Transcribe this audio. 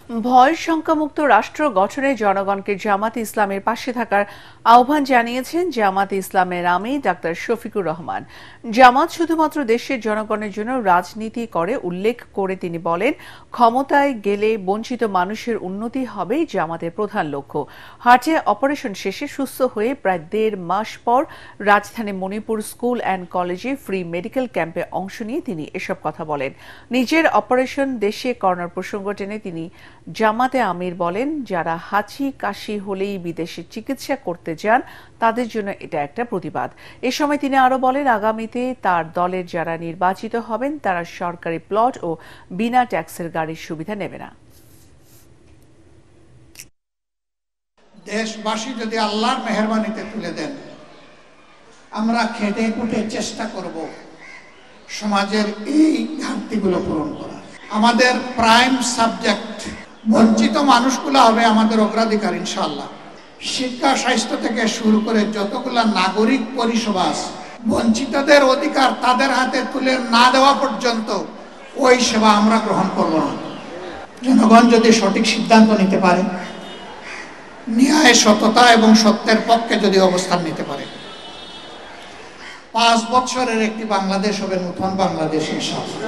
ভয় শঙ্কামুক্ত রাষ্ট্র গঠনে জনগণকে জামাতে ইসলামের পাশে থাকার আহ্বান জানিয়েছেন জামাতে ইসলামের আমির ডাক্তার শফিকুর রহমান। জামাত শুধুমাত্র দেশের জনগণের জন্য রাজনীতি করে উল্লেখ করে তিনি বলেন, ক্ষমতায় গেলে বঞ্চিত মানুষের উন্নতি হবেই জামাতের প্রধান লক্ষ্য। হার্টে অপারেশন শেষে সুস্থ হয়ে প্রায় ১.৫ মাস পর রাজধানী মণিপুর স্কুল অ্যান্ড কলেজে ফ্রি মেডিকেল ক্যাম্পে অংশ নিয়ে তিনি এসব কথা বলেন। নিজের অপারেশন দেশে করানোর প্রসঙ্গ টেনে তিনি জামাতে আমির বলেন, যারা হাঁচি কাশি হলেই বিদেশে চিকিৎসা করতে যান তাদের জন্য এটা একটা প্রতিবাদ। এ সময় তিনি আরো বলেন, আগামীতে তার দলের যারা নির্বাচিত হবেন তারা সরকারি প্লট ও বিনা ট্যাক্সের গাড়ির সুবিধা নেবে না। দেশবাসী যদি আল্লাহর মেহেরবানিতে তুলে দেন, আমরা খেটে খুঁটে চেষ্টা করব সমাজের এই ঘাটতিগুলো পূরণ করা। আমাদের প্রাইম সাবজেক্ট বঞ্চিত মানুষগুলো হবে আমাদের অগ্রাধিকার ইনশাআল্লাহ। শিক্ষা, স্বাস্থ্য থেকে শুরু করে যতগুলা নাগরিক পরিষেবা আছে, বঞ্চিতদের অধিকার তাদের হাতে তুলে না দেওয়া পর্যন্ত ওই সেবা আমরা গ্রহণ করব না। জনগণ যদি সঠিক সিদ্ধান্ত নিতে পারে, ন্যায়, সততা এবং সত্যের পক্ষে যদি অবস্থান নিতে পারে, 5 বছরের একটি বাংলাদেশ হবে নতুন বাংলাদেশ ইনশাআল্লাহ।